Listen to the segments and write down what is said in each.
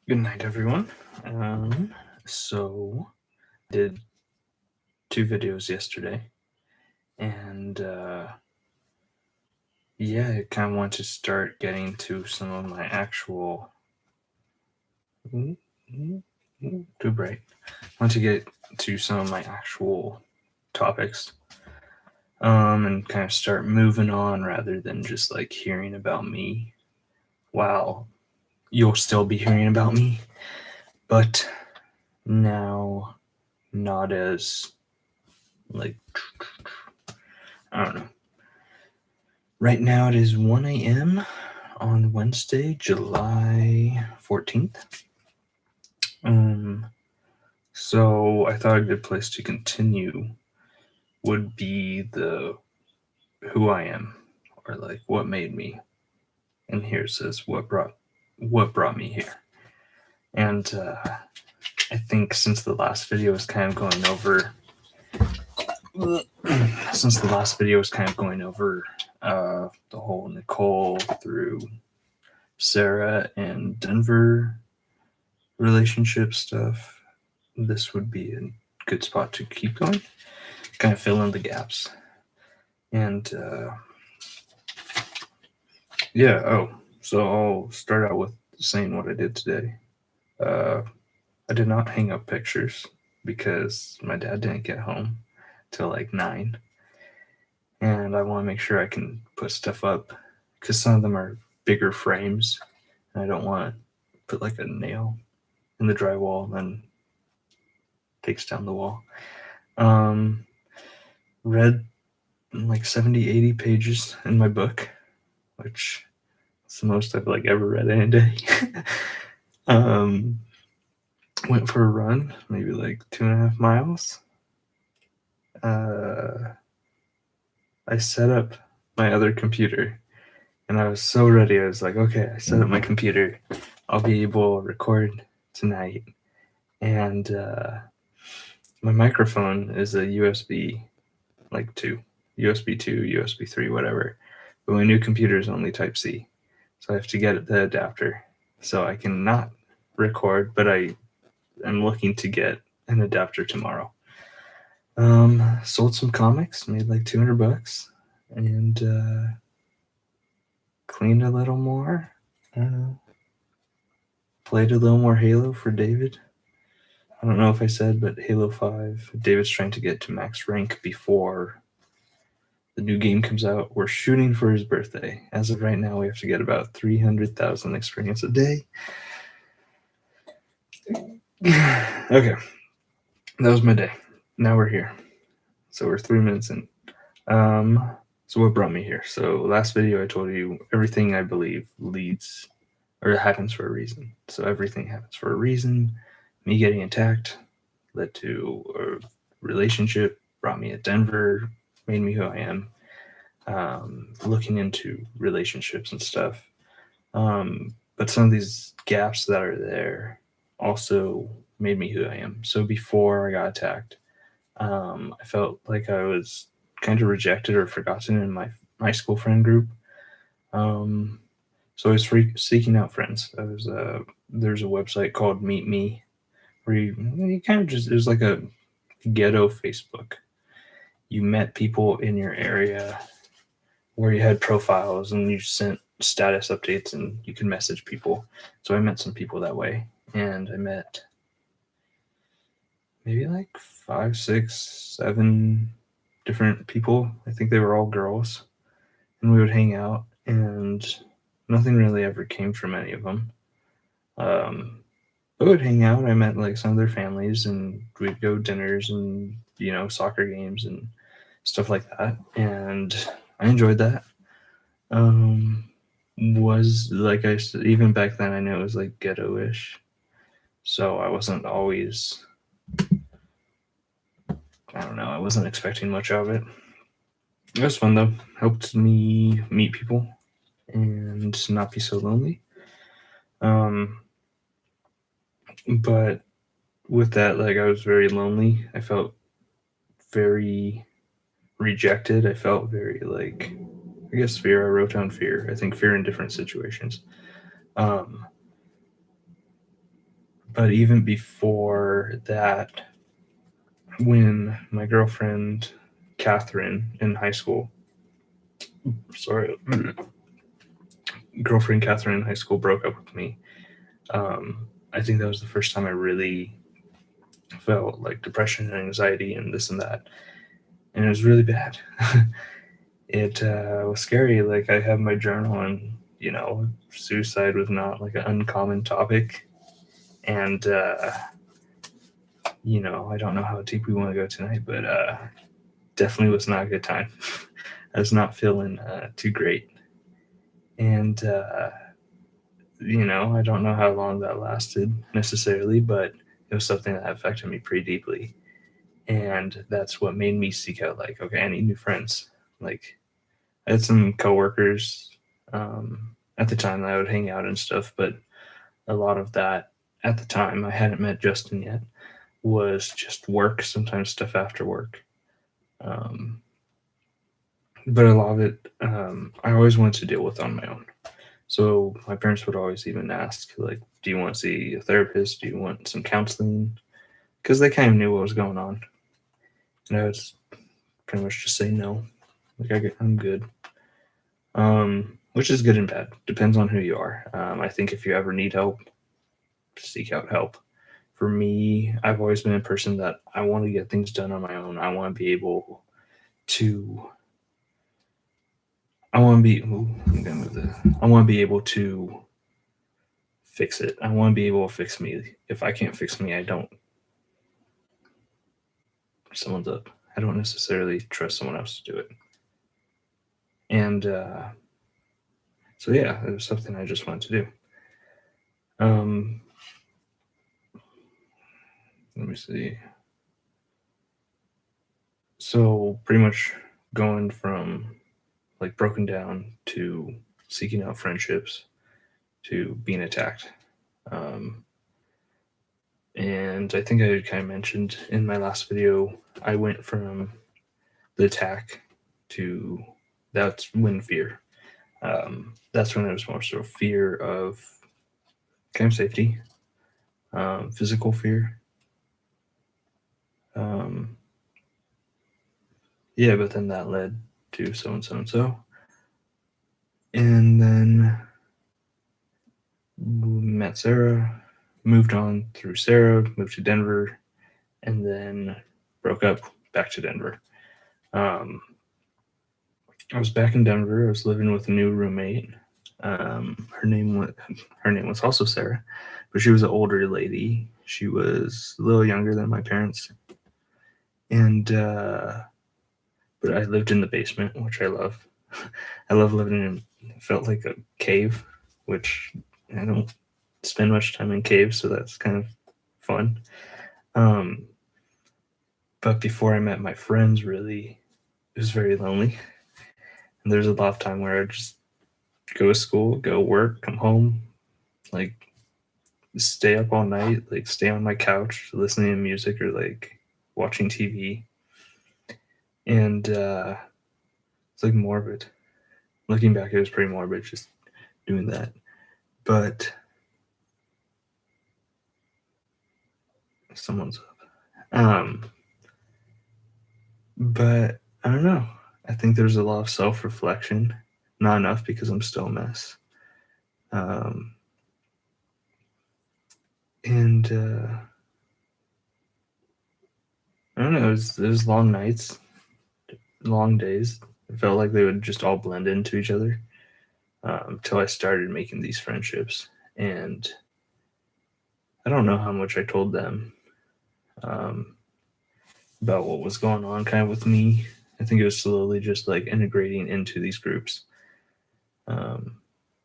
Good night, everyone. So did two videos yesterday, and yeah, I kind of want to start getting to some of my actual. Too bright. I want to get to some of my actual topics, and kind of start moving on rather than just like hearing about me. While you'll still be hearing about me, but now not as like I don't know. Right now it is 1 a.m. on Wednesday, July 14th. Um, so I thought a good place to continue would be the who I am, or like what made me. And here it says what brought me here. And I think since the last video was kind of going over the whole Nicole through Sarah and Denver relationship stuff, this would be a good spot to keep going, kind of fill in the gaps. And yeah, so I'll start out with saying what I did today. Uh, I did not hang up pictures because my dad didn't get home till like 9. And I want to make sure I can put stuff up because some of them are bigger frames. And I don't want to put like a nail in the drywall and then takes down the wall. Um, read like 70, 80 pages in my book, which is the most I've like ever read in a day. um, went for a run, maybe like 2.5 miles. Uh, I set up my other computer and I was so ready. I was like, okay, I set up my computer. I'll be able to record tonight. And my microphone is a USB like 2, USB 2, USB 3, whatever. But my new computer is only Type C. So I have to get the adapter. So I can not record, but I am looking to get an adapter tomorrow. Sold some comics, made like $200, and cleaned a little more. Played a little more Halo for David. I don't know if I said, but Halo 5. David's trying to get to max rank before the new game comes out. We're shooting for his birthday. As of right now, we have to get about 300,000 experience a day. Okay, that was my day. Now we're here. So we're 3 minutes in. So what brought me here? So last video I told you everything I believe leads or happens for a reason. So everything happens for a reason. Me getting attacked led to a relationship, brought me to Denver, made me who I am. Looking into relationships and stuff. But some of these gaps that are there also made me who I am. So before I got attacked, I felt like I was kind of rejected or forgotten in my school friend group. Um, so I was seeking out friends. There's a website called Meet Me where you kind of just, it was like a ghetto Facebook. You met people in your area where you had profiles and you sent status updates and you could message people. So I met some people that way, and I met maybe like 5, 6, 7 different people. I think they were all girls, and we would hang out, and nothing really ever came from any of them. Um, I would hang out. I met like some of their families, and we'd go dinners and soccer games and stuff like that, and I enjoyed that. Um, was like I said, even back then I knew it was like ghetto-ish, so I wasn't always. I don't know. I wasn't expecting much of it. It was fun though. Helped me meet people and not be so lonely. Um, but with that, like I was very lonely. I felt very rejected. I felt very like I guess fear. I wrote down fear. I think fear in different situations. Um, But even before that, when my girlfriend Catherine in high school, sorry, girlfriend Catherine in high school broke up with me. I think that was the first time I really felt like depression and anxiety and this and that, and it was really bad. It was scary. Like, I have my journal, and suicide was not like an uncommon topic, and I don't know how deep we want to go tonight, but definitely was not a good time. I was not feeling too great, and I don't know how long that lasted necessarily, but it was something that affected me pretty deeply, and that's what made me seek out, like, okay, I need new friends. Like, I had some coworkers at the time that I would hang out and stuff, but a lot of that at the time, I hadn't met Justin yet, was just work, sometimes stuff after work. Um, but a lot of it, I always wanted to deal with on my own. So my parents would always even ask, like, do you want to see a therapist? Do you want some counseling? Because they kind of knew what was going on. And I would pretty much just say no. Like, I'm good. Which is good and bad. Depends on who you are. I think if you ever need help, seek out help. For me, I've always been a person that I want to get things done on my own. I want to be able to. I want to be. Ooh, I'm gonna move this. I want to be able to fix it. I want to be able to fix me. If I can't fix me, I don't. Someone's up. I don't necessarily trust someone else to do it. And so yeah, it was something I just wanted to do. Um, let me see. So pretty much going from like broken down to seeking out friendships to being attacked. Um, and I think I kind of mentioned in my last video, I went from the attack to that's when fear. That's when there was more sort of fear of kind of safety, physical fear. Um, yeah, but then that led to so and so and so. And then met Sarah, moved on through Sarah, moved to Denver, and then broke up, back to Denver. I was back in Denver. I was living with a new roommate. Her name was also Sarah, but she was an older lady. She was a little younger than my parents, and but I lived in the basement, which I love. I love living in. It felt like a cave, which I don't spend much time in caves, so that's kind of fun. Um, but before I met my friends, really, it was very lonely. And there's a lot of time where I just go to school, go work, come home, like stay up all night, like stay on my couch listening to music or like watching TV. And it's like morbid. Looking back, it was pretty morbid just doing that. But someone's up. But I don't know. I think there's a lot of self reflection. Not enough because I'm still a mess. And I don't know. It was long nights, long days. It felt like they would just all blend into each other until I started making these friendships. And I don't know how much I told them um, about what was going on kind of with me. I think it was slowly just like integrating into these groups,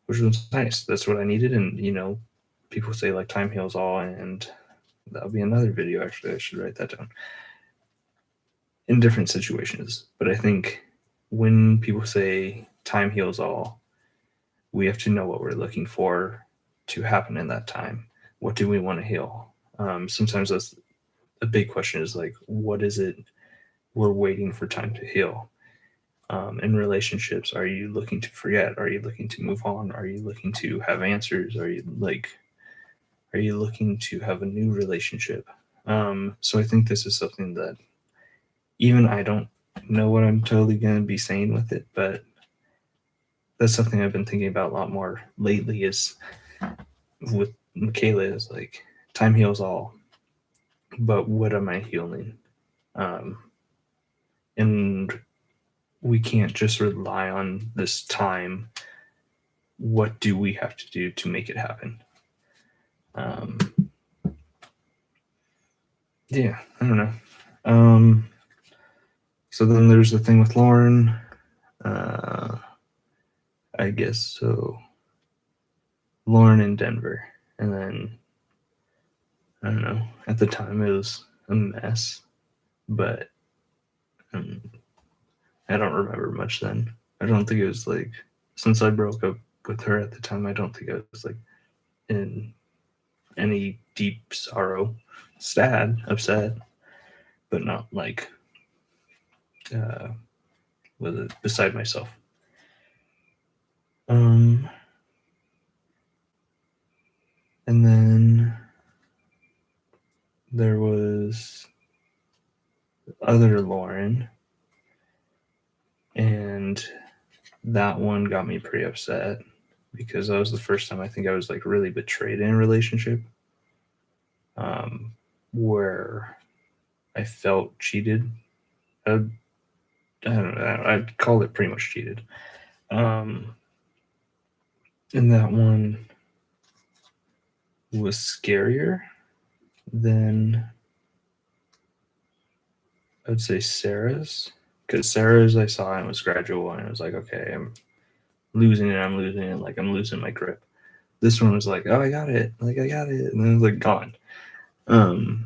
which was nice. That's what I needed. And, people say like time heals all, and that'll be another video. Actually, I should write that down in different situations. But I think when people say time heals all, we have to know what we're looking for to happen in that time. What do we want to heal? Sometimes that's a big question is like, what is it we're waiting for time to heal? In relationships, are you looking to forget? Are you looking to move on? Are you looking to have answers? Are you like, Are you looking to have a new relationship? So I think this is something that even I don't know what I'm totally going to be saying with it, but that's something I've been thinking about a lot more lately is with Michaela is like time heals all, but what am I healing? Um, and we can't just rely on this time. What do we have to do to make it happen? Um, yeah, I don't know. Um, so then there's the thing with Lauren. Uh, I guess so. Lauren in Denver, and then I don't know. At the time, it was a mess, but um, I don't remember much then. I don't think it was like since I broke up with her at the time. I don't think I was like in any deep sorrow, sad, upset, but not like uh, with it beside myself. Um, and then there was other Lauren, and that one got me pretty upset because that was the first time I think I was like really betrayed in a relationship, um, where I felt cheated. I, I don't know. I'd call it pretty much cheated. Um, and that one was scarier than I would say Sarah's, because Sarah's I saw and was gradual and I was like, okay, I'm losing it. I'm losing it. Like I'm losing my grip. This one was like, oh, I got it. Like I got it, and then it was like gone.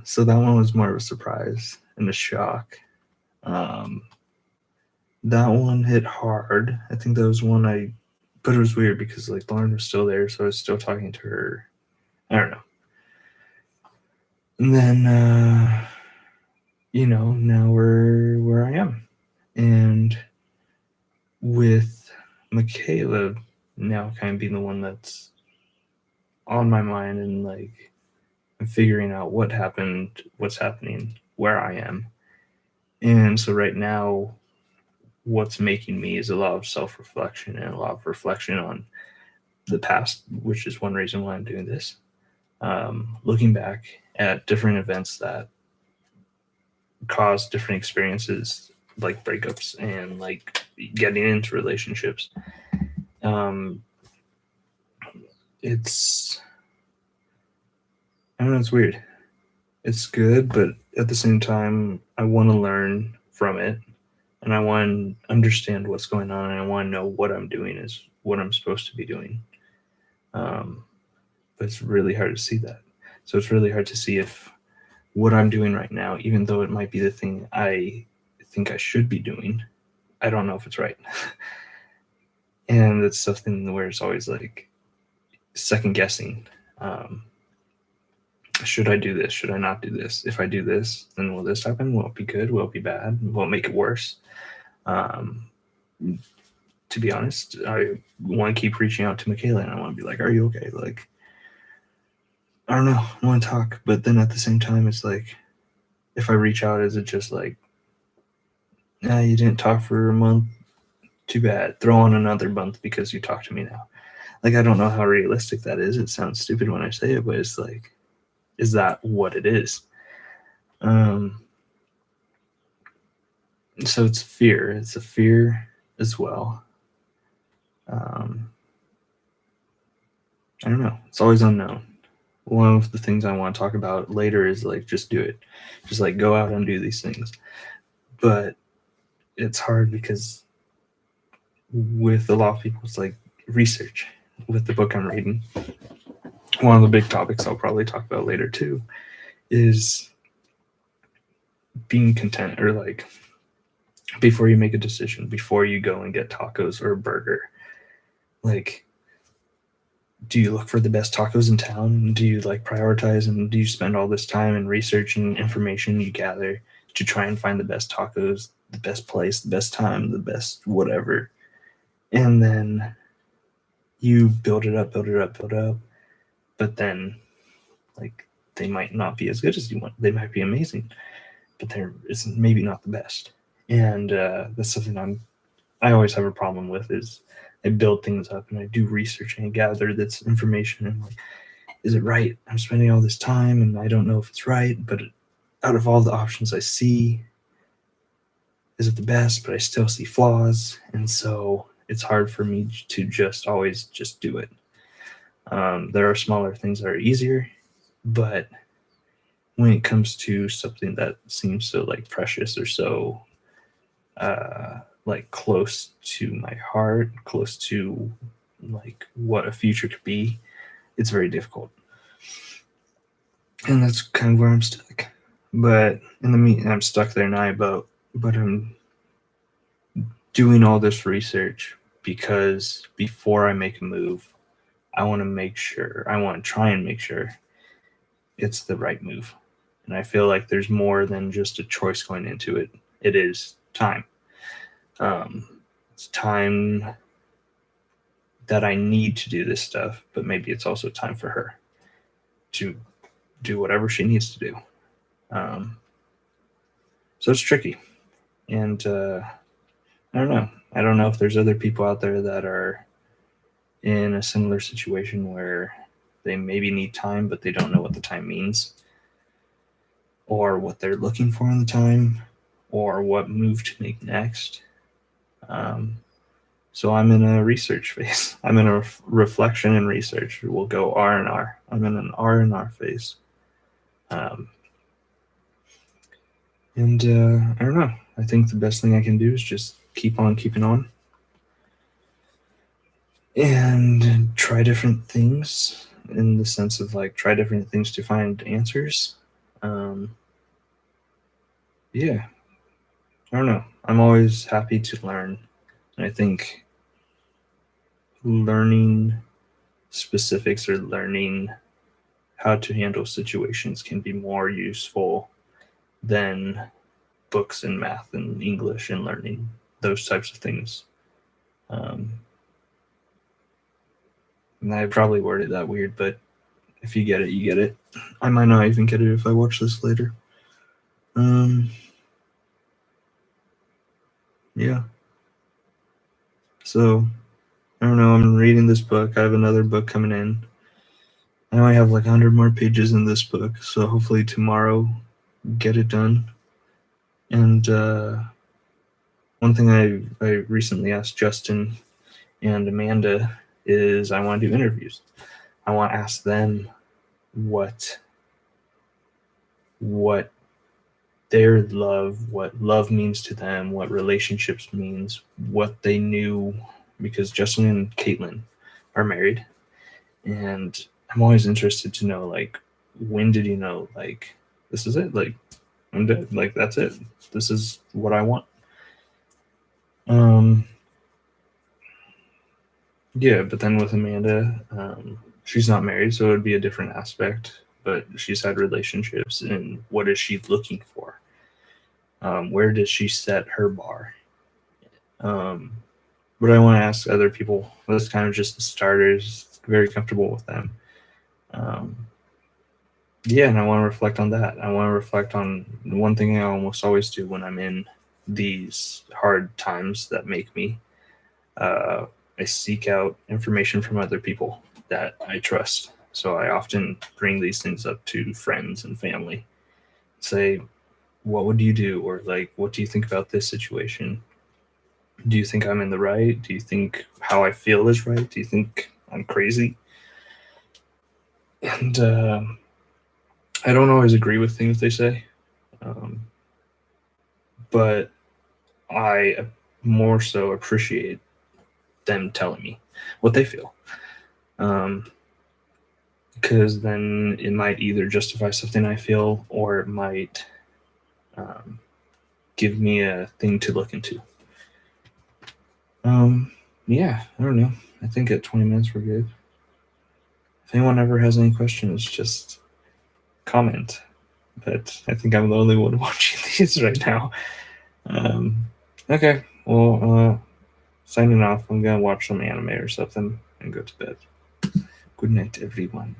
So that one was more of a surprise and a shock. Um, that one hit hard. I think that was one but it was weird because like Lauren was still there, so I was still talking to her. I don't know. And then, now we're where I am, and with Michaela now kind of being the one that's on my mind and like I'm figuring out what happened, what's happening, where I am. And so right now, what's making me is a lot of self reflection and a lot of reflection on the past, which is one reason why I'm doing this. Looking back at different events that caused different experiences, like breakups and like getting into relationships. Um, it's, I don't know, it's weird. It's good, but at the same time, I want to learn from it and I want to understand what's going on and I want to know what I'm doing is what I'm supposed to be doing. Um, but it's really hard to see that. So it's really hard to see if what I'm doing right now, even though it might be the thing I think I should be doing, I don't know if it's right. And it's something where it's always like second guessing. Um, should I do this? Should I not do this? If I do this, then will this happen? Will it be good? Will it be bad? Will it make it worse? Um, to be honest, I want to keep reaching out to Michaela and I want to be like, are you okay? Like, I don't know, I want to talk. But then at the same time, it's like, if I reach out, is it just like, nah, you didn't talk for a month? Too bad. Throw on another month because you talk to me now. Like, I don't know how realistic that is. It sounds stupid when I say it, but it's like, is that what it is? Um, so it's fear. It's a fear as well. Um, I don't know. It's always unknown. One of the things I want to talk about later is like just do it, just like go out and do these things. But it's hard because with a lot of people, it's like research. With the book I'm reading, one of the big topics I'll probably talk about later too is being content or like before you make a decision, before you go and get tacos or a burger, like do you look for the best tacos in town? Do you like prioritize and do you spend all this time and research and information you gather to try and find the best tacos, the best place, the best time, the best whatever? And then you build it up, build it up, build it up. But then Like, they might not be as good as you want. They might be amazing, but they're it's maybe not the best. And that's something I always have a problem with is I build things up and I do research and I gather this information and like, is it right? I'm spending all this time and I don't know if it's right, but out of all the options I see, is it the best? But I still see flaws, and so it's hard for me to just always just do it. There are smaller things that are easier, but when it comes to something that seems so like precious or so like close to my heart, close to like what a future could be, it's very difficult. And that's kind of where I'm stuck. But in the mean, I'm stuck there now. But I'm doing all this research because before I make a move, I want to try and make sure it's the right move. And I feel like there's more than just a choice going into it. It is time. It's time that I need to do this stuff, but maybe it's also time for her to do whatever she needs to do. Um, so it's tricky. And I don't know. I don't know if there's other people out there that are in a similar situation where they maybe need time, but they don't know what the time means, or what they're looking for in the time, or what move to make next. Um, so I'm in a research phase. I'm in a reflection and research. We'll go R and R. I'm in an R and R phase. Um, and I don't know. I think the best thing I can do is just keep on keeping on and try different things in the sense of like try different things to find answers. Um, yeah, I don't know. I'm always happy to learn. And I think learning specifics or learning how to handle situations can be more useful than books and math and English and learning those types of things. Um, and I probably worded that weird, but if you get it, you get it. I might not even get it if I watch this later. Yeah. So I don't know. I'm reading this book. I have another book coming in. I only have like 100 more pages in this book, so hopefully tomorrow get it done. And one thing I recently asked Justin and Amanda is I want to do interviews. I want to ask them what what love means to them, what relationships means, what they knew, because Justin and Caitlin are married, and I'm always interested to know like when did you know like this is it, like I'm dead, like that's it, this is what I want. Um, yeah, but then with Amanda, she's not married, so it would be a different aspect. But she's had relationships, and what is she looking for? Where does she set her bar? Um, but I want to ask other people. That's kind of just the starters. Very comfortable with them. Um, yeah, and I want to reflect on that. I want to reflect on one thing I almost always do when I'm in these hard times that make me. Uh, I seek out information from other people that I trust. So I often bring these things up to friends and family. Say, what would you do? Or like, what do you think about this situation? Do you think I'm in the right? Do you think how I feel is right? Do you think I'm crazy? And I don't always agree with things they say, um, but I more so appreciate them telling me what they feel. Because then it might either justify something I feel or it might um, give me a thing to look into. Yeah, I don't know. I think at 20 minutes we're good. If anyone ever has any questions, just comment. But I think I'm the only one watching these right now. Okay, well, signing off. I'm gonna watch some anime or something and go to bed. Good night, everyone.